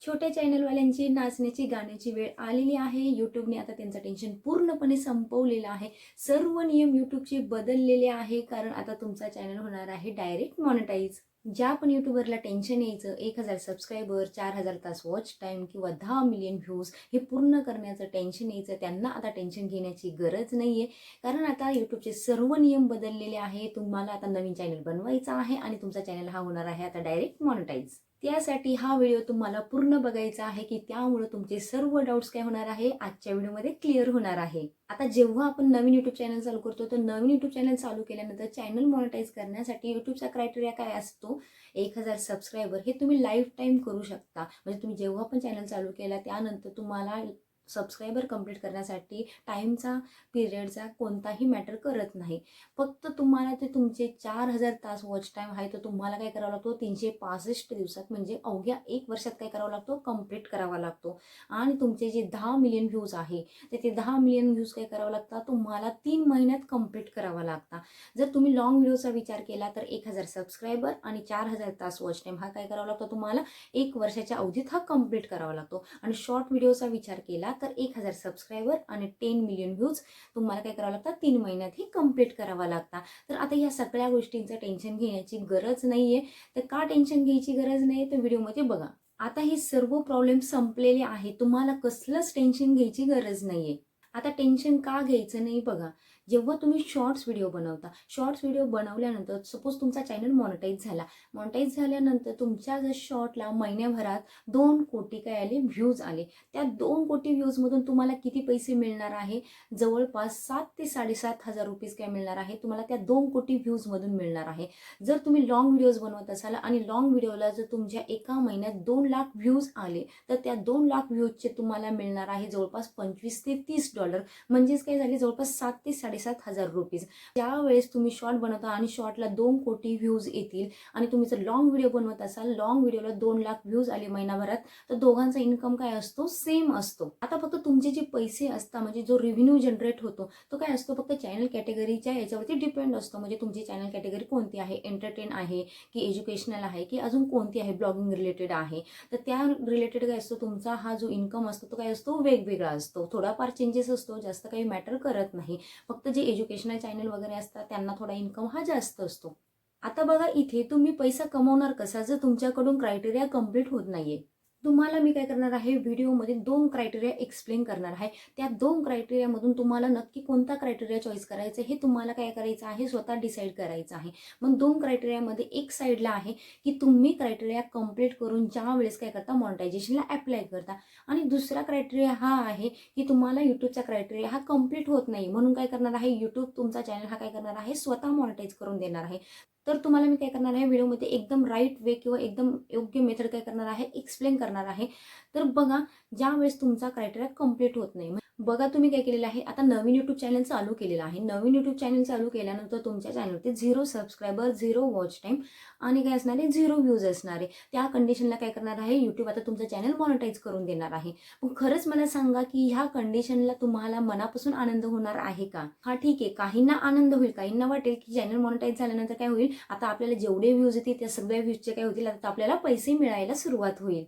छोट्या चॅनलवाल्यांची नाचण्याची गाण्याची वेळ आलेली आहे. यूट्यूबने आता त्यांचं टेन्शन पूर्णपणे संपवलेलं आहे. सर्व नियम यूट्यूबचे बदललेले आहे, कारण आता तुमचा चॅनल होणार आहे डायरेक्ट मॉनिटाईज. ज्या पण यूट्यूबरला टेन्शन यायचं 1000 सबस्क्रायबर, 4000 तास वॉच टाईम किंवा 10 मिलियन व्ह्यूज हे पूर्ण करण्याचं टेन्शन यायचं, त्यांना आता टेन्शन घेण्याची गरज नाही आहे. कारण आता यूट्यूबचे सर्व नियम बदललेले आहे. तुम्हाला आता नवीन चॅनल बनवायचा आहे आणि तुमचा चॅनल हा होणार आहे आता डायरेक्ट मॉनिटाईज. त्यासाठी हा व्हिडिओ तुम्हाला पूर्ण बघायचा आहे, की त्यामुळे तुमचे सर्व डाऊट्स काय होणार आहे आजच्या व्हिडिओमध्ये क्लिअर होणार आहे. आता जेव्हा आपण नवीन यूट्यूब चॅनल चालू करतो, तर नवीन यूट्यूब चॅनल चालू केल्यानंतर चॅनल मॉनिटाईज करण्यासाठी यूट्यूबचा क्रायटेरिया काय असतो, 1000 सबस्क्रायबर हे तुम्ही लाईफ टाईम करू शकता. म्हणजे तुम्ही जेव्हा पण चॅनल चालू केला त्यानंतर तुम्हाला सबस्क्रायबर कंप्लीट करण्यासाठी टाईमचा पिरियडचा कोणताही मॅटर करत नाही. फक्त तुम्हाला ते तुमचे 4000 तास वॉच टाईम आहे, तर तुम्हाला काय करावं लागतो 365 दिवसात म्हणजे अवघ्या 1 वर्षात काय करावं लागतो कंप्लीट करावा लागतो. आणि तुमचे जे 10 मिलियन व्ह्यूज आहे ते 10 मिलियन व्ह्यूज काय करावं लागतात तुम्हाला 3 महिन्यात कंप्लीट करावा लागता. जर तुम्ही लॉंग व्हिडिओचा विचार केला तर 1000 सबस्क्रायबर आणि 4000 तास वॉच टाईम हा काय करावा लागतो तुम्हाला 1 वर्षाच्या अवधीत हा कंप्लीट करावा लागतो. आणि शॉर्ट व्हिडिओचा विचार केला तर 1000 सबस्क्रायबर आणि 10 मिलियन व्ह्यूज तुम्हाला काय करावं लागतं 3 महिन्यात ही कंप्लीट करावा लागता. तर आता या सगळ्या गोष्टींचं टेन्शन घेण्याची गरज नाहीये. तर का टेन्शन घ्यायची गरज नाही तर व्हिडिओमध्ये बघा. आता हे सर्व प्रॉब्लेम संपलेले आहे. तुम्हाला कसलंच टेन्शन घ्यायची गरज नाहीये. आता टेन्शन का घ्यायचं नाही बघा. जेव्हा तुम्ही शॉर्ट्स व्हिडिओ बनवता, शॉर्ट्स व्हिडिओ बनवल्यानंतर सपोज तुमचा चॅनल मॉनिटाईज झाला. मॉनिटाईज झाल्यानंतर तुमच्या जर शॉर्टला महिन्याभरात 2 कोटी काय आले व्ह्यूज आले. त्या 2 कोटी व्ह्यूजमधून तुम्हाला किती पैसे मिळणार आहे? जवळपास 7 ते 7,500 रुपीज काय मिळणार आहे तुम्हाला त्या 2 कोटी व्ह्यूजमधून मिळणार आहे. जर तुम्ही लॉंग व्हिडिओज बनवत असाल आणि लॉंग व्हिडिओला जर तुमच्या एका महिन्यात 2 लाख व्ह्यूज आले, तर त्या 2 लाख व्ह्यूजचे तुम्हाला मिळणार आहे जवळपास $25 ते $30. म्हणजेच काय झाले जवळपास 7 ते 7,500 रुपीज. त्यावेळेस तुम्ही शॉर्ट बनवता आणि शॉर्टला 2 कोटी व्ह्यूज येतील आणि तुम्ही जर लॉंग व्हिडिओ बनवत असाल, लॉंग व्हिडिओला 2 लाख व्ह्यूज आले महिनाभरात, तर दोघांचा इन्कम काय असतो सेम असतो. आता फक्त तुमचे जे पैसे असतात म्हणजे जो रेव्हेन्यू जनरेट होतो तो काय असतो फक्त चॅनल कॅटेगरीच्या याच्यावरती डिपेंड असतो. म्हणजे तुमची चॅनल कॅटेगरी कोणती आहे, एंटरटेन आहे की एज्युकेशनल आहे की अजून कोणती आहे, ब्लॉगिंग रिलेटेड आहे, तर त्या रिलेटेड काय असतो तुमचा हा जो इन्कम असतो तो काय असतो वेगवेगळा असतो. थोडाफार चेंजेस असतो, जास्त काही मॅटर करत नाही. फक्त जे एज्युकेशनल चॅनल वगैरे असतात त्यांना थोडा इन्कम हा जास्त असतो. आता बघा इथे तुम्ही पैसा कमवणार कसा जर तुमच्याकडून क्रायटेरिया कंप्लीट होत नाहीये. तुम्हाला मी काय करणार आहे व्हिडिओमध्ये 2 क्रायटेरिया एक्सप्लेन करणार आहे. त्या 2 क्रायटेरियामधून तुम्हाला नक्की कोणता क्रायटेरिया चॉईस करायचा हे तुम्हाला काय करायचं आहे स्वतः डिसाईड करायचं आहे. मग 2 क्रायटेरियामध्ये एक साईडला आहे की तुम्ही क्रायटेरिया कंप्लीट करून ज्या वेळेस काय करता मॉनिटायझेशनला अप्लाय करता, आणि दुसरा क्रायटेरिया हा आहे की तुम्हाला यूट्यूबचा क्रायटेरिया हा कंप्लीट होत नाही म्हणून काय करणार आहे यूट्यूब तुमचा चॅनल हा काय करणार आहे स्वतः मॉनिटाईज करून देणार आहे. तर तुम्हाला मी काय करणार आहे व्हिडिओमध्ये एकदम राईट वे किंवा एकदम योग्य मेथड काय करणार आहे एक्सप्लेन करणार आहे. तर बघा ज्या वेळेस तुमचा क्रायटेरिया कंप्लीट होत नाही, बघा तुम्ही काय केलेलं आहे आता नवीन यूट्यूब चॅनल चालू केलेलं आहे. नवीन यूट्यूब चॅनल चालू केल्यानंतर तुमच्या चॅनलवरती 0 सबस्क्रायबर, 0 वॉच टाईम आणि काय असणार आहे 0 व्ह्यूज असणार आहे. त्या कंडिशनला काय करणार आहे यूट्यूब आता तुमचं चॅनल मॉनिटाईज करून देणार आहे. पण खरंच मला सांगा की ह्या कंडिशनला तुम्हाला मनापासून आनंद होणार आहे का? हा ठीक आहे, काहींना आनंद होईल, काहींना वाटेल की चॅनल मॉनिटाईज झाल्यानंतर काय होईल आता आपल्याला जेवढे व्ह्यूज येतील त्या सगळ्या व्ह्यूजचे काय होतील आता आपल्याला पैसे मिळायला सुरुवात होईल.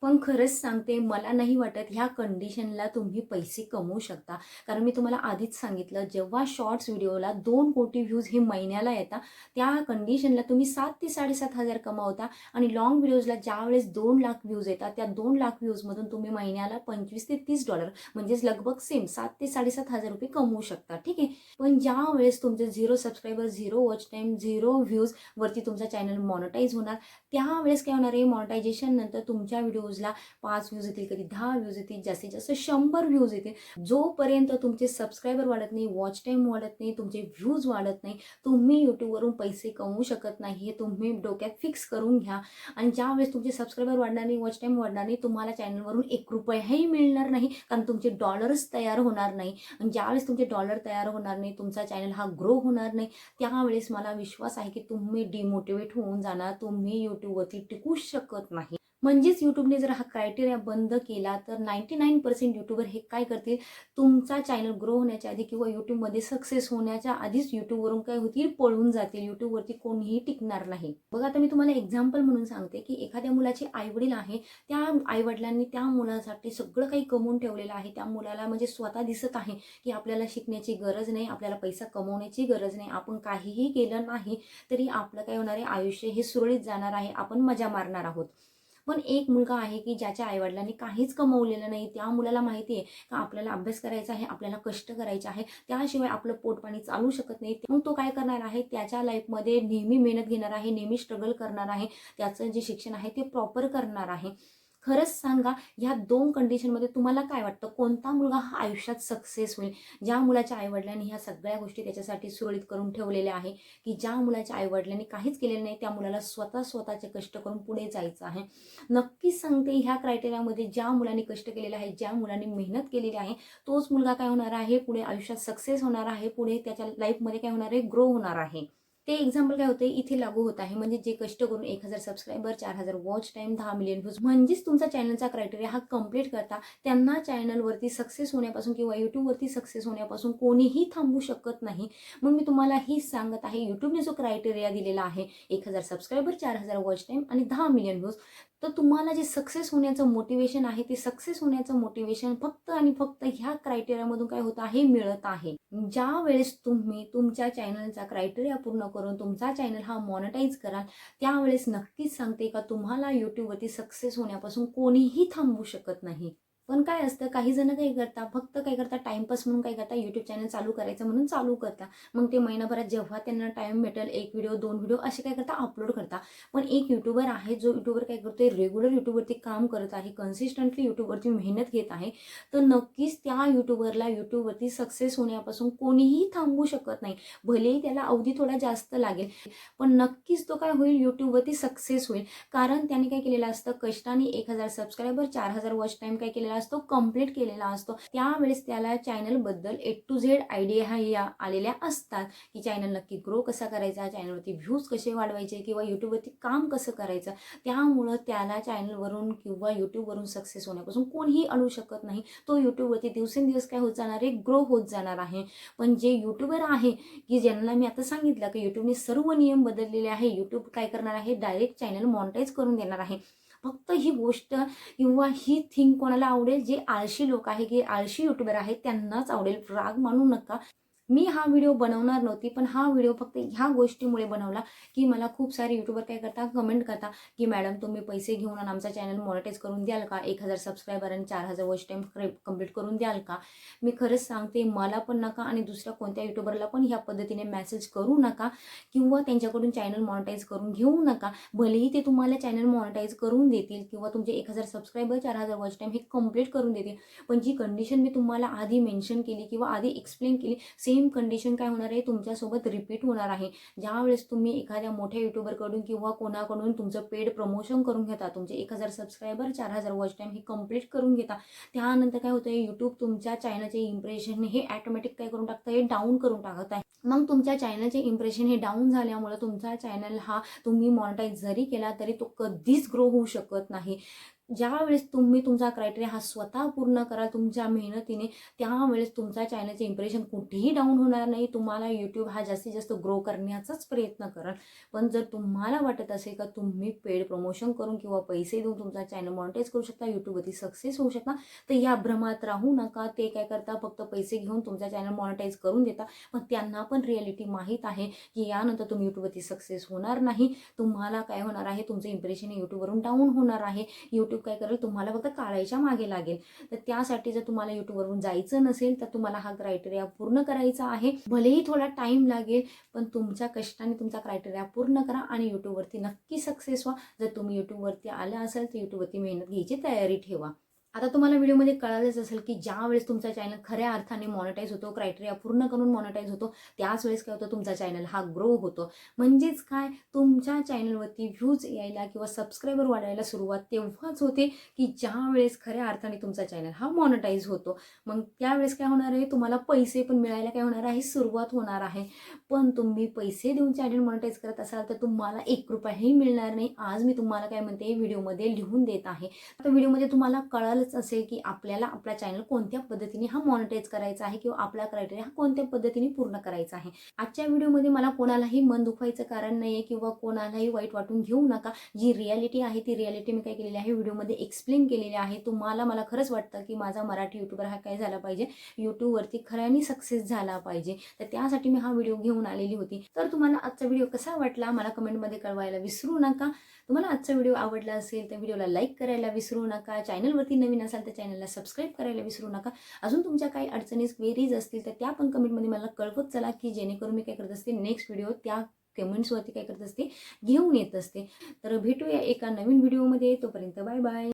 पण खरंच सांगते मला नाही वाटत ह्या कंडिशनला तुम्ही पैसे कमवू शकता. कारण मी तुम्हाला आधीच सांगितलं जेव्हा शॉर्ट्स व्हिडिओला 2 कोटी व्ह्यूज हे महिन्याला येतात त्या कंडिशनला तुम्ही 7 ते 7,500 कमावता आणि लॉंग व्हिडिओजला ज्यावेळेस 2 लाख व्ह्यूज येतात त्या 2 लाख व्ह्यूजमधून तुम्ही महिन्याला $25 ते $30 म्हणजेच लगभग सेम 7 ते 7,500 रुपये कमवू शकता. ठीक आहे. पण ज्या वेळेस तुमचे 0 सबस्क्रायबर, 0 वॉच टाईम, 0 व्ह्यूज वरती तुमचा चॅनल मॉनिटाईज होणार, त्यावेळेस काय होणार आहे मॉनिटायझेशन नंतर तुमच्या व्हिडिओजला 5 व्ह्यूज येतील, कधी 10 व्ह्यूज येतील, जास्तीत जास्त 100 व्ह्यूज येतील. जोपर्यंत तुमचे सबस्क्रायबर वाढत नाही, वॉच टाईम वाढत नाही, तुमचे व्ह्यूज वाढत नाही, तुम्ही यूट्यूबवरून पैसे कमवू शकत नाही. हे तुम्ही डोक्यात फिक्स करून घ्या. आणि ज्यावेळेस तुमचे सबस्क्रायबर वाढणार नाही, वॉच टाईम वाढणार नाही, तुम्हाला चॅनलवरून 1 रुपयाही मिळणार नाही, कारण तुमचे डॉलर्स तयार होणार नाही. आणि ज्यावेळेस तुमचे डॉलर तयार होणार नाही, तुमचा चॅनल हा ग्रो होणार नाही, त्यावेळेस मला विश्वास आहे की तुम्ही डिमोटिवेट होऊन जाणार, तुम्ही यूट्यूबवरती टिकूच शकत नाही. म्हणजेच यूट्यूबने जर हा क्रायटेरिया बंद केला तर 99% यूट्यूबर हे काय करतील, तुमचा चॅनल ग्रो होण्याच्या आधी किंवा यूट्यूबमध्ये सक्सेस होण्याच्या आधीच यूट्यूबवरून काय होतील, पळून जातील. यूट्यूबवरती कोणीही टिकणार नाही. बघा आता मी तुम्हाला एक्झाम्पल म्हणून सांगते की एखाद्या मुलाचे आईवडील आहे, त्या आईवडिलांनी त्या मुलासाठी सगळं काही कमवून ठेवलेलं आहे. त्या मुलाला म्हणजे स्वतः दिसत आहे की आपल्याला शिकण्याची गरज नाही, आपल्याला पैसा कमवण्याची गरज नाही, आपण काहीही केलं नाही तरी आपलं काय होणार आहे, आयुष्य हे सुरळीत जाणार आहे, आपण मजा मारणार आहोत. पण एक मुलगा आहे की ज्याच्या आईवडिलांनी काहीच कमवलेलं नाही, त्या मुलाला माहिती आहे का आपल्याला अभ्यास करायचा आहे, आपल्याला कष्ट करायचे आहे, त्याशिवाय आपलं पोटपाणी चालू शकत नाही. मग तो काय करणार आहे, त्याच्या लाईफमध्ये नेहमी मेहनत घेणार आहे, नेहमी स्ट्रगल करणार आहे, त्याचं जे शिक्षण आहे ते प्रॉपर करणार आहे. खरंच सांगा, ह्या 2 कंडिशनमध्ये तुम्हाला काय वाटतं, कोणता मुलगा हा आयुष्यात सक्सेस होईल? ज्या मुलाच्या आईवडिलांनी ह्या सगळ्या गोष्टी त्याच्यासाठी सुरळीत करून ठेवलेल्या आहे, की ज्या मुलाच्या आईवडिलांनी काहीच केलेलं नाही, त्या मुलाला स्वतःचे कष्ट करून पुढे जायचं आहे. नक्कीच सांगते, ह्या क्रायटेरियामध्ये ज्या मुलांनी कष्ट केलेले आहे, ज्या मुलांनी मेहनत केलेली आहे, तोच मुलगा काय होणार आहे, पुढे आयुष्यात सक्सेस होणार आहे, पुढे त्याच्या लाईफमध्ये काय होणार आहे, ग्रो होणार आहे. ते एक्झाम्पल काय होते इथे लागू होत आहे. म्हणजे जे कष्ट करून 1000 subscriber, 4000 watch time, 10 million views, म्हणजेच तुमचा चॅनलचा क्रायटेरिया हा कंप्लीट करता, त्यांना चॅनलवरती सक्सेस होण्यापासून किंवा यूट्यूबवरती सक्सेस होण्यापासून कोणीही थांबू शकत नाही. मग मी तुम्हाला ही सांगत आहे, यूट्यूबने जो क्रायटेरिया दिलेला आहे, 1000 सबस्क्रायबर, 4000 वॉच टाइम आणि 10 मिलियन व्ह्यूज, तर तुम्हाला जे सक्सेस होण्याचं मोटिवेशन आहे, ते सक्सेस होण्याचं मोटिवेशन फक्त आणि फक्त ह्या क्रायटेरियामधून काय होत आहे, मिळत आहे. ज्या वेळेस तुम्ही तुमच्या चॅनलचा क्रायटेरिया पूर्ण करून तुमचा चॅनल हा मॉनिटाईज कराल, त्यावेळेस नक्कीच सांगते का तुम्हाला यूट्यूबवरती सक्सेस होण्यापासून कोणीही थांबवू शकत नाही. पण काय असतं, काही जण काय करता, फक्त काय करता, टाइमपास म्हणून काय करता, यूट्यूब चॅनल चालू करायचं म्हणून चालू करता. मग ते महिनाभरात जेव्हा त्यांना टाइम भेटेल, 1 व्हिडिओ 2 व्हिडिओ असे काय करता, अपलोड करता. पण एक यूट्यूबर आहे, जो यूट्यूबर काय करतोय, रेग्युलर यूट्यूबवरती काम करत आहे, कन्सिस्टंटली यूट्यूबवरती मेहनत घेत आहे, तर नक्कीच त्या यूट्यूबरला यूट्यूबवरती सक्सेस होण्यापासून कोणीही थांबवू शकत नाही. भलेही त्याला अवधी थोडा जास्त लागेल, पण नक्कीच तो काय होईल, यूट्यूबवरती सक्सेस होईल. कारण त्याने काय केलेलं असतं, कष्टाने 1000 सबस्क्रायबर, 4000 वॉच टाइम काय केलेला असतो, कंप्लीट केलेला असतो. त्यावेळेस त्याला चॅनलबद्दल A to Z आयडिया या आलेल्या असतात, की चॅनल नक्की ग्रो कसा करायचा, चॅनलवरती व्ह्यूज कसे वाढवायचे किंवा यूट्यूबवरती काम कसं करायचं. त्यामुळं त्याला चॅनलवरून किंवा यूट्यूबवरून सक्सेस होण्यापासून कोणीही अडवू शकत नाही. तो यूट्यूबवरती दिवसेंदिवस काय होत जाणार आहे, ग्रो होत जाणार आहे. पण जे यूट्यूबर आहे, की ज्यांना मी आता सांगितलं की यूट्यूबने सर्व नियम बदललेले आहे, यूट्यूब काय करणार आहे, डायरेक्ट चॅनल मॉनिटाईज करून देणार आहे. फक्त ही गोष्ट किंवा ही थिंग कोणाला आवडेल, जे आळशी लोक आहे, की आळशी यूट्यूबर आहे, त्यांनाच आवडेल. राग मानू नका. मी हा व्हिडिओ बनवणार नव्हती, पण हा व्हिडिओ फक्त ह्या गोष्टीमुळे बनवला, की मला खूप सारे यूट्यूबर काय करता, कमेंट करता, की मॅडम तुम्ही पैसे घेऊन आमचा चॅनल मॉनिटाईज करून द्याल का, 1000 सबस्क्रायबर आणि 4000 वॉच टाइम कंप्लीट करून द्याल का. मी खरंच सांगते, मला पण नका आणि दुसऱ्या कोणत्या यूट्यूबरला पण ह्या पद्धतीने मेसेज करू नका किंवा त्यांच्याकडून चॅनल मॉनिटाईज करून घेऊ नका. भलेही ते तुम्हाला चॅनल मॉनिटाईज करून देतील किंवा तुमचे 1000 सबस्क्रायबर, 4000 वॉच टाइम हे कंप्लीट करून देतील, पण जी कंडिशन मी तुम्हाला आधी मेन्शन केली किंवा आधी एक्सप्लेन केली, सेम कंडिशन काय होणार आहे, तुमच्यासोबत रिपीट होणार आहे. ज्यावेळेस तुम्ही एखाद्या मोठ्या यूट्यूबरकडून किंवा कोणाकडून तुमचं पेड प्रमोशन करून घेता, तुमचे 1000 सबस्क्रायबर, 4000 वॉच टाइम हे कंप्लीट करून घेता, त्यानंतर काय होतं, यूट्यूब तुमच्या चॅनलचे इम्प्रेशन हे ऑटोमॅटिक काय करून टाकतं, हे डाऊन करून टाकत आहे. मग तुमच्या चॅनलचे इम्प्रेशन हे डाऊन झाल्यामुळे तुमचा चॅनल हा तुम्ही मॉनिटाईज जरी केला तरी तो कधीच ग्रो होऊ शकत नाही. ज्यावेळेस तुम्ही तुमचा क्रायटेरिया हा स्वतः पूर्ण कराल तुमच्या मेहनतीने, त्यावेळेस तुमच्या चॅनलचे इम्प्रेशन कुठेही डाऊन होणार नाही. तुम्हाला यूट्यूब हा जास्तीत जास्त ग्रो करण्याचाच प्रयत्न कराल. पण जर तुम्हाला वाटत असेल का तुम्ही पेड प्रमोशन करून किंवा पैसे देऊन तुमचा चॅनल मॉनिटाईज करू शकता, यूट्यूबवरती सक्सेस होऊ शकता, तर या भ्रमात राहू नका. ते काय करता, फक्त पैसे घेऊन तुमचा चॅनल मॉनिटाईज करून देता, पण त्यांना पण रिॲलिटी माहीत आहे की यानंतर तुम्ही यूट्यूबवरती सक्सेस होणार नाही. तुम्हाला काय होणार आहे, तुमचं इम्प्रेशन यूट्यूबवरून डाऊन होणार आहे. यूट्यूब काय करेल, तुम्हाला फक्त काढायच्या मागे लागेल. तर त्यासाठी जर तुम्हाला यूट्यूबवरून जायचं नसेल तर तुम्हाला हा क्रायटेरिया पूर्ण करायचा आहे. भलेही थोडा टाइम लागेल, पण तुमच्या कष्टाने तुमचा क्रायटेरिया पूर्ण करा आणि यूट्यूबवरती नक्की सक्सेस व्हा. जर तुम्ही यूट्यूबवरती आला असाल तर यूट्यूबवरती मेहनत घ्यायची तयारी ठेवा. आता तुम्हाला व्हिडिओमध्ये कळालंच असेल की ज्या वेळेस तुमचा चॅनल खऱ्या अर्थाने मॉनिटाईज होतो, क्रायटेरिया पूर्ण करून मॉनिटाईज होतो, त्याच वेळेस काय होतं, तुमचा चॅनल हा ग्रो होतो. म्हणजेच काय, तुमच्या चॅनलवरती व्ह्यूज यायला किंवा सबस्क्रायबर वाढायला सुरुवात तेव्हाच होते की ज्या वेळेस खऱ्या अर्थाने तुमचा चॅनल हा मॉनिटाईज होतो. मग त्यावेळेस काय होणार आहे, तुम्हाला पैसे पण मिळायला काय होणार आहे, सुरुवात होणार आहे. पण तुम्ही पैसे देऊन चॅनल मॉनिटाईज करत असाल तर तुम्हाला ₹1ही मिळणार नाही. आज मी तुम्हाला काय म्हणते, व्हिडिओमध्ये लिहून देत आहे. आता व्हिडिओमध्ये तुम्हाला कळालंच असेल की आपल्याला आपला चॅनल कोणत्या पद्धतीने हा मॉनिटाईज करायचा आहे किंवा आपला क्रायटेरिया हा कोणत्या पद्धतीने पूर्ण करायचा आहे. आजच्या व्हिडिओमध्ये मला कोणालाही मन दुखवायचं कारण नाही आहे किंवा कोणालाही वाईट वाटून घेऊ नका. जी रियालिटी आहे ती रियालिटी मी काय केलेली आहे, व्हिडिओमध्ये एक्सप्लेन केलेली आहे. तुम्हाला, मला खरंच वाटतं की माझा मराठी यूट्यूबर हा काय झाला पाहिजे, यूट्यूबवरती खऱ्याने सक्सेस झाला पाहिजे. तर त्यासाठी मी हा व्हिडिओ घेऊन आलेली होती. तर तुम्हाला आजचा व्हिडिओ कसा वाटला मला कमेंटमध्ये कळवायला विसरू नका. तुम्हाला आजचा व्हिडिओ आवडला असेल तर व्हिडिओला लाईक करायला विसरू नका. चॅनलवरती नवीन असाल तर चॅनलला सबस्क्राईब करायला विसरू नका. अजून तुमच्या काही अडचणीस, क्वेरीज असतील तर त्या पण कमेंटमध्ये मला कळवत चला की जेणेकरून मी काय करत असते, नेक्स्ट व्हिडिओ त्या कमेंट्सवरती काय करत असते, घेऊन येत असते. तर भेटूया एका नवीन व्हिडिओमध्ये. तोपर्यंत बाय बाय.